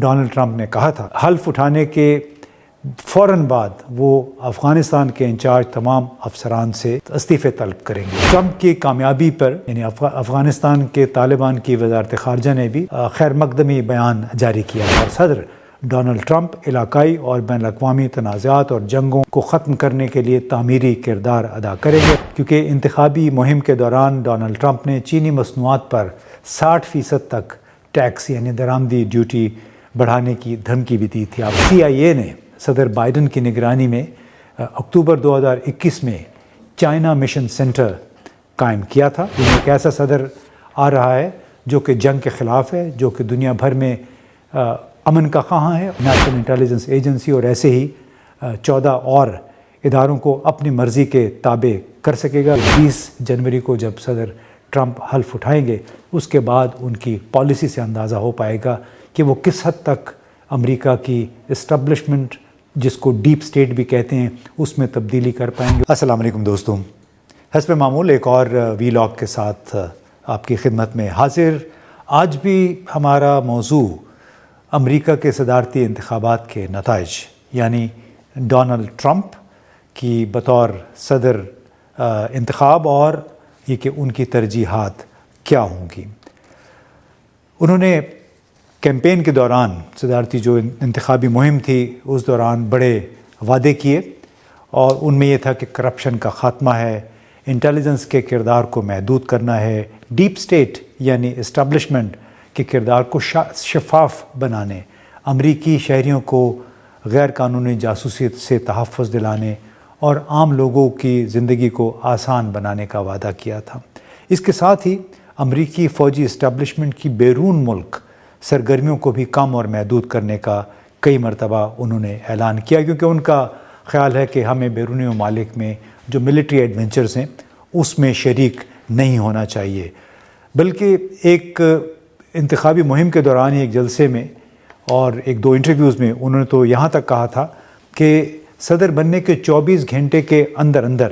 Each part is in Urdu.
ڈونلڈ ٹرمپ نے کہا تھا، حلف اٹھانے کے فوراً بعد وہ افغانستان کے انچارج تمام افسران سے استعفے طلب کریں گے۔ ٹرمپ کی کامیابی پر یعنی افغانستان کے طالبان کی وزارت خارجہ نے بھی خیر مقدمی بیان جاری کیا اور صدر ڈونلڈ ٹرمپ علاقائی اور بین الاقوامی تنازعات اور جنگوں کو ختم کرنے کے لیے تعمیری کردار ادا کریں گے، کیونکہ انتخابی مہم کے دوران ڈونلڈ ٹرمپ نے چینی مصنوعات پر 60% تک ٹیکس یعنی درآمدی ڈیوٹی بڑھانے کی دھمکی بھی دی تھی۔ اب CIA نے صدر بائیڈن کی نگرانی میں اکتوبر 2021 میں چائنا مشن سینٹر قائم کیا تھا، جن میں ایک ایسا صدر آ رہا ہے جو کہ جنگ کے خلاف ہے، جو کہ دنیا بھر میں امن کا خواہاں ہے، نیشنل انٹیلیجنس ایجنسی اور ایسے ہی 14 اور اداروں کو اپنی مرضی کے تابع کر سکے گا۔ 20 جنوری کو جب صدر ٹرمپ حلف اٹھائیں گے، اس کے بعد ان کی پالیسی سے اندازہ ہو پائے گا کہ وہ کس حد تک امریکہ کی اسٹیبلشمنٹ، جس کو ڈیپ سٹیٹ بھی کہتے ہیں، اس میں تبدیلی کر پائیں گے۔ السلام علیکم دوستوں، حسب معمول ایک اور ویلاگ کے ساتھ آپ کی خدمت میں حاضر۔ آج بھی ہمارا موضوع امریکہ کے صدارتی انتخابات کے نتائج یعنی ڈونلڈ ٹرمپ کی بطور صدر انتخاب اور یہ کہ ان کی ترجیحات کیا ہوں گی۔ انہوں نے کیمپین کے دوران صدارتی جو انتخابی مہم تھی اس دوران بڑے وعدے کیے اور ان میں یہ تھا کہ کرپشن کا خاتمہ ہے، انٹیلیجنس کے کردار کو محدود کرنا ہے، ڈیپ سٹیٹ یعنی اسٹیبلشمنٹ کے کردار کو شفاف بنانے، امریکی شہریوں کو غیر قانونی جاسوسی سے تحفظ دلانے اور عام لوگوں کی زندگی کو آسان بنانے کا وعدہ کیا تھا۔ اس کے ساتھ ہی امریکی فوجی اسٹیبلشمنٹ کی بیرون ملک سرگرمیوں کو بھی کم اور محدود کرنے کا کئی مرتبہ انہوں نے اعلان کیا، کیونکہ ان کا خیال ہے کہ ہمیں بیرونی ممالک میں جو ملٹری ایڈونچرز ہیں اس میں شریک نہیں ہونا چاہیے۔ بلکہ ایک انتخابی مہم کے دوران ایک جلسے میں اور 1-2 انٹرویوز میں انہوں نے تو یہاں تک کہا تھا کہ صدر بننے کے 24 گھنٹے کے اندر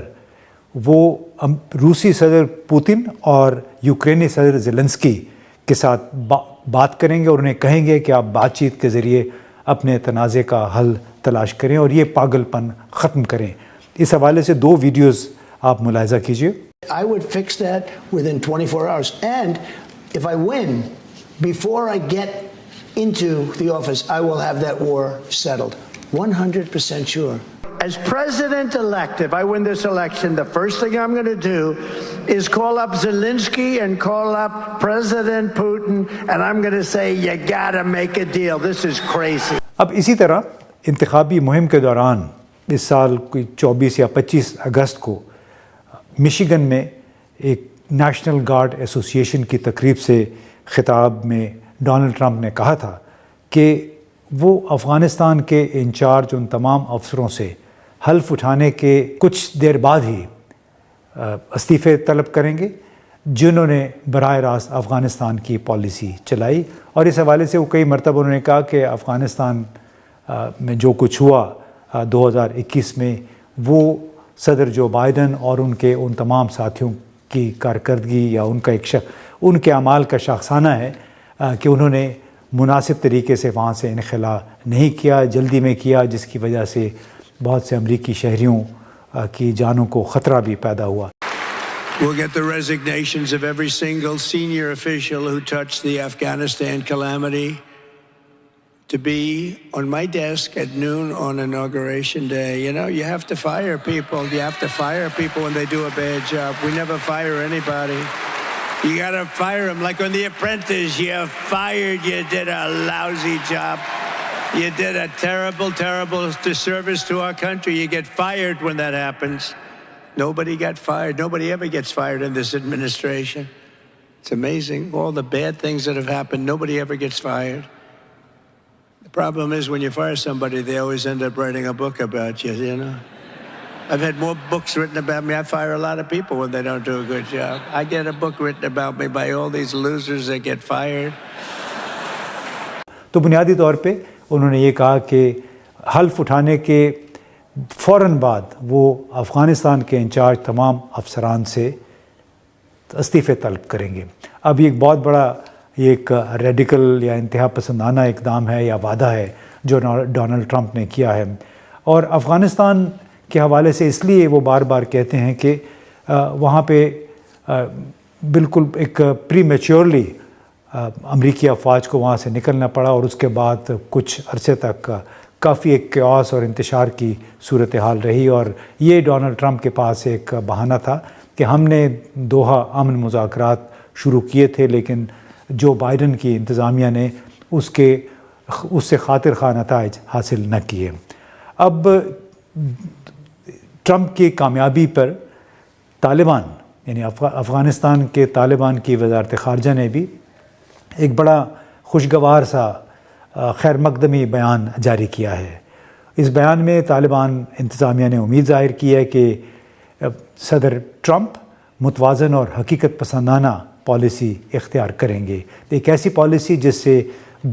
وہ روسی صدر پوتن اور یوکرینی صدر زیلنسکی کے ساتھ بات کریں گے اور انہیں کہیں گے کہ آپ بات چیت کے ذریعے اپنے تنازع کا حل تلاش کریں اور یہ پاگل پن ختم کریں۔ اس حوالے سے 2 ویڈیوز آپ ملاحظہ کیجئے۔ I would fix that within 24 hours. And if I win, before I get into the office, I will have that war settled. 100% sure. As president-elect, if I win this election, the first thing I'm going to do is call up Zelensky and call up President Putin, and I'm going to say, you got to make a deal. This is crazy. اب اسی طرح انتخابی مہم کے دوران اس سال کوئی 24 یا 25 اگست کو مشیگن میں ایک نیشنل گارڈ ایسوسی ایشن کی تقریب سے خطاب میں ڈونلڈ ٹرمپ نے کہا تھا کہ وہ افغانستان کے انچارج ان تمام افسروں سے حلف اٹھانے کے کچھ دیر بعد ہی استعفے طلب کریں گے جنہوں نے براہ راست افغانستان کی پالیسی چلائی، اور اس حوالے سے وہ کئی مرتبہ انہوں نے کہا کہ افغانستان میں جو کچھ ہوا 2021 میں وہ صدر جو بائیڈن اور ان تمام ساتھیوں کی کارکردگی یا ان کے اعمال کا شاخسانہ ہے کہ انہوں نے مناسب طریقے سے وہاں سے انخلا نہیں کیا، جلدی میں کیا، جس کی وجہ سے بہت سے امریکی شہریوں کی جانوں کو خطرہ بھی پیدا ہوا۔ We'll get the resignations of every single senior official who touched the Afghanistan calamity to be on my desk at noon on Inauguration Day. You know, you have to fire people. You have to fire people when they do a bad job. We never fire anybody. You got to fire them. Like on The Apprentice, you're fired. You did a lousy job. You did a terrible, terrible disservice to our country. You get fired when that happens. Nobody got fired. Nobody ever gets fired in this administration. It's amazing. All the bad things that have happened, nobody ever gets fired. The problem is when you fire somebody, they always end up writing a book about you, you know? I've had more books written about me. I fire a lot of people when they don't do a good job. I get a book written about me by all these losers that get fired. تو بنیادی طور پہ انہوں نے یہ کہا کہ حلف اٹھانے کے فوراً بعد وہ افغانستان کے انچارج تمام افسران سے استعفے طلب کریں گے۔ اب یہ ایک بہت بڑا یہ ایک ریڈیکل یا انتہا پسندانہ اقدام ہے یا وعدہ ہے جو ڈونلڈ ٹرمپ نے کیا ہے، اور افغانستان کے حوالے سے اس لیے وہ بار بار کہتے ہیں کہ وہاں پہ بالکل ایک پری میچورلی امریکی افواج کو وہاں سے نکلنا پڑا، اور اس کے بعد کچھ عرصے تک کافی ایک کیوس اور انتشار کی صورتحال رہی، اور یہ ڈونلڈ ٹرمپ کے پاس ایک بہانہ تھا کہ ہم نے دوحہ امن مذاکرات شروع کیے تھے، لیکن جو بائیڈن کی انتظامیہ نے اس سے خاطر خواہ نتائج حاصل نہ کیے۔ اب ٹرمپ کی کامیابی پر طالبان یعنی افغانستان کے طالبان کی وزارت خارجہ نے بھی ایک بڑا خوشگوار سا خیر مقدمی بیان جاری کیا ہے۔ اس بیان میں طالبان انتظامیہ نے امید ظاہر کی ہے کہ صدر ٹرمپ متوازن اور حقیقت پسندانہ پالیسی اختیار کریں گے، ایک ایسی پالیسی جس سے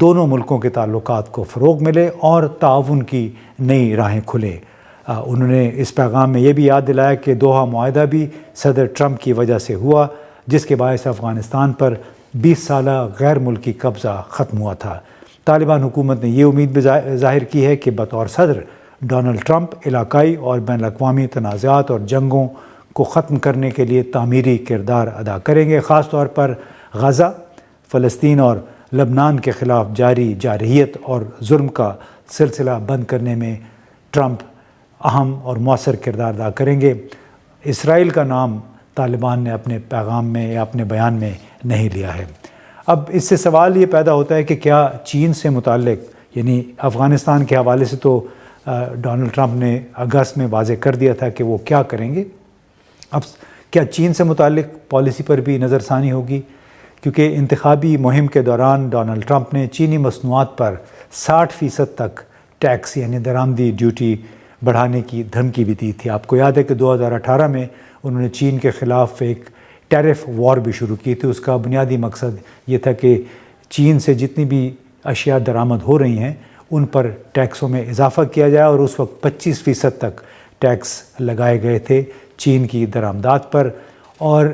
دونوں ملکوں کے تعلقات کو فروغ ملے اور تعاون کی نئی راہیں کھلیں۔ انہوں نے اس پیغام میں یہ بھی یاد دلایا کہ دوحہ معاہدہ بھی صدر ٹرمپ کی وجہ سے ہوا، جس کے باعث افغانستان پر 20 سالہ غیر ملکی قبضہ ختم ہوا تھا۔ طالبان حکومت نے یہ امید بھی ظاہر کی ہے کہ بطور صدر ڈونلڈ ٹرمپ علاقائی اور بین الاقوامی تنازعات اور جنگوں کو ختم کرنے کے لیے تعمیری کردار ادا کریں گے، خاص طور پر غزہ، فلسطین اور لبنان کے خلاف جاری جارحیت اور ظلم کا سلسلہ بند کرنے میں ٹرمپ اہم اور مؤثر کردار ادا کریں گے۔ اسرائیل کا نام طالبان نے اپنے پیغام میں یا اپنے بیان میں نہیں لیا ہے۔ اب اس سے سوال یہ پیدا ہوتا ہے کہ کیا چین سے متعلق یعنی افغانستان کے حوالے سے تو ڈونلڈ ٹرمپ نے اگست میں واضح کر دیا تھا کہ وہ کیا کریں گے، اب کیا چین سے متعلق پالیسی پر بھی نظر ثانی ہوگی؟ کیونکہ انتخابی مہم کے دوران ڈونلڈ ٹرمپ نے چینی مصنوعات پر 60% تک ٹیکس یعنی درآمدی ڈیوٹی بڑھانے کی دھمکی بھی دی تھی۔ آپ کو یاد ہے کہ 2018 میں انہوں نے چین کے خلاف ایک ٹیرف وار بھی شروع کی تھی۔ اس کا بنیادی مقصد یہ تھا کہ چین سے جتنی بھی اشیاء درآمد ہو رہی ہیں ان پر ٹیکسوں میں اضافہ کیا جائے، اور اس وقت 25% تک ٹیکس لگائے گئے تھے چین کی درآمدات پر، اور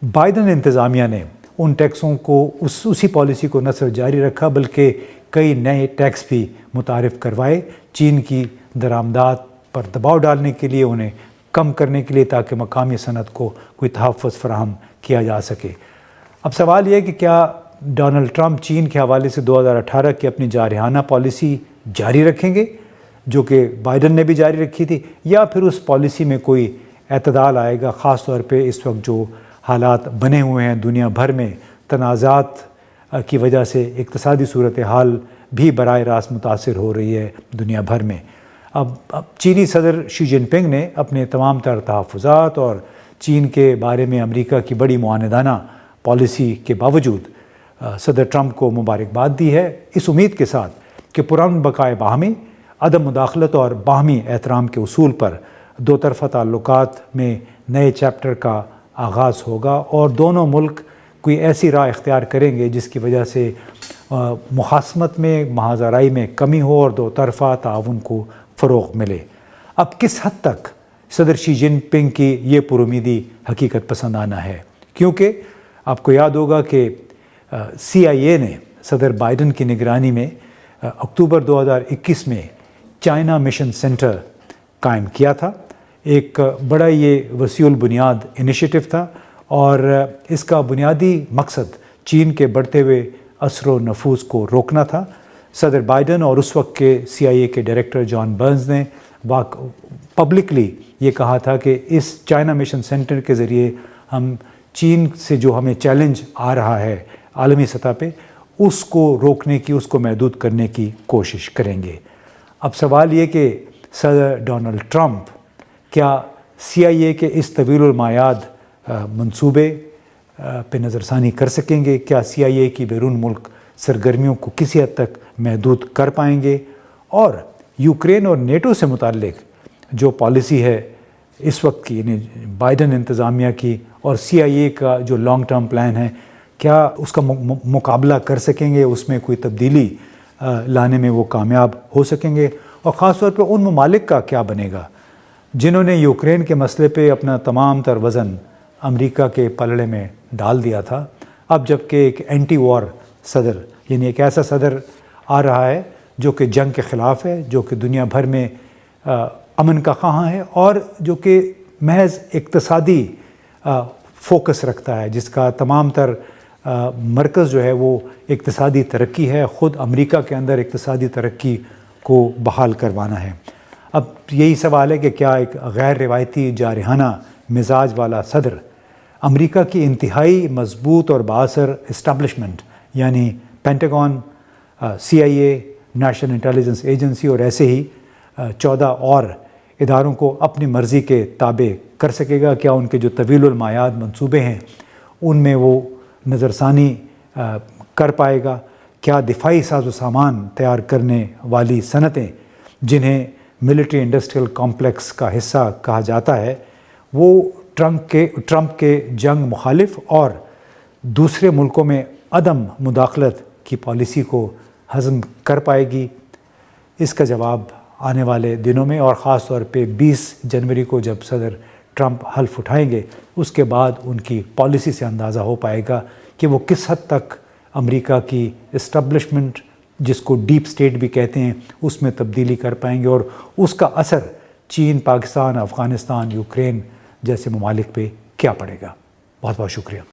بائیڈن انتظامیہ نے ان ٹیکسوں کو اسی پالیسی کو نہ صرف جاری رکھا بلکہ کئی نئے ٹیکس بھی متعارف کروائے چین کی درآمدات پر دباؤ ڈالنے کے لیے، انہیں کم کرنے کے لیے، تاکہ مقامی صنعت کو کوئی تحفظ فراہم کیا جا سکے۔ اب سوال یہ ہے کہ کیا ڈونلڈ ٹرمپ چین کے حوالے سے 2018 کی اپنی جارحانہ پالیسی جاری رکھیں گے جو کہ بائیڈن نے بھی جاری رکھی تھی، یا پھر اس پالیسی میں کوئی اعتدال آئے گا، خاص طور پہ اس وقت جو حالات بنے ہوئے ہیں دنیا بھر میں تنازعات کی وجہ سے اقتصادی صورتحال بھی براہ راست متاثر ہو رہی ہے دنیا بھر میں۔ اب چینی صدر شی جن پنگ نے اپنے تمام تر تحفظات اور چین کے بارے میں امریکہ کی بڑی معاندانہ پالیسی کے باوجود صدر ٹرمپ کو مبارکباد دی ہے، اس امید کے ساتھ کہ پرامن بقائے باہمی عدم مداخلت اور باہمی احترام کے اصول پر دو طرفہ تعلقات میں نئے چیپٹر کا آغاز ہوگا، اور دونوں ملک کوئی ایسی راہ اختیار کریں گے جس کی وجہ سے مخاصمت میں، محاذ آرائی میں کمی ہو اور دو طرفہ تعاون کو فروغ ملے۔ اب کس حد تک صدر شی جن پنگ کی یہ پرامیدی حقیقت پسندانہ ہے؟ کیونکہ آپ کو یاد ہوگا کہ CIA نے صدر بائیڈن کی نگرانی میں اکتوبر 2021 میں چائنا مشن سینٹر قائم کیا تھا۔ ایک بڑا یہ وسیع البنیاد انیشیٹو تھا، اور اس کا بنیادی مقصد چین کے بڑھتے ہوئے اثر و نفوذ کو روکنا تھا۔ صدر بائیڈن اور اس وقت کے CIA کے ڈائریکٹر جان برنز نے پبلکلی یہ کہا تھا کہ اس چائنا مشن سینٹر کے ذریعے ہم چین سے جو ہمیں چیلنج آ رہا ہے عالمی سطح پہ، اس کو روکنے کی، اس کو محدود کرنے کی کوشش کریں گے۔ اب سوال یہ کہ صدر ڈونلڈ ٹرمپ کیا CIA کے اس طویل المعیاد منصوبے پہ نظر ثانی کر سکیں گے؟ کیا CIA کی بیرون ملک سرگرمیوں کو کسی حد تک محدود کر پائیں گے؟ اور یوکرین اور نیٹو سے متعلق جو پالیسی ہے اس وقت کی، یعنی بائیڈن انتظامیہ کی، اور CIA کا جو لانگ ٹرم پلان ہے، کیا اس کا مقابلہ کر سکیں گے؟ اس میں کوئی تبدیلی لانے میں وہ کامیاب ہو سکیں گے؟ اور خاص طور پہ ان ممالک کا کیا بنے گا جنہوں نے یوکرین کے مسئلے پہ اپنا تمام تر وزن امریکہ کے پلڑے میں ڈال دیا تھا؟ اب جب کہ ایک اینٹی وار صدر، یعنی ایک ایسا صدر آ رہا ہے جو کہ جنگ کے خلاف ہے، جو کہ دنیا بھر میں امن کا خواہاں ہے، اور جو کہ محض اقتصادی فوکس رکھتا ہے، جس کا تمام تر مرکز جو ہے وہ اقتصادی ترقی ہے، خود امریکہ کے اندر اقتصادی ترقی کو بحال کروانا ہے۔ اب یہی سوال ہے کہ کیا ایک غیر روایتی جارحانہ مزاج والا صدر امریکہ کی انتہائی مضبوط اور بااثر اسٹیبلشمنٹ یعنی Pentagon, CIA، national intelligence agency اور ایسے ہی 14 اور اداروں کو اپنی مرضی کے تابع کر سکے گا؟ کیا ان کے جو طویل المعاد منصوبے ہیں ان میں وہ نظر ثانی کر پائے گا؟ کیا دفاعی ساز و سامان تیار کرنے والی صنعتیں جنہیں ملٹری انڈسٹریل کمپلیکس کا حصہ کہا جاتا ہے وہ ٹرمپ کے جنگ مخالف اور دوسرے ملکوں میں عدم مداخلت کی پالیسی کو ہضم کر پائے گی؟ اس کا جواب آنے والے دنوں میں، اور خاص طور پہ 20 جنوری کو جب صدر ٹرمپ حلف اٹھائیں گے اس کے بعد ان کی پالیسی سے اندازہ ہو پائے گا کہ وہ کس حد تک امریکہ کی اسٹیبلشمنٹ، جس کو ڈیپ سٹیٹ بھی کہتے ہیں، اس میں تبدیلی کر پائیں گے، اور اس کا اثر چین، پاکستان، افغانستان، یوکرین جیسے ممالک پہ کیا پڑے گا۔ بہت بہت شکریہ۔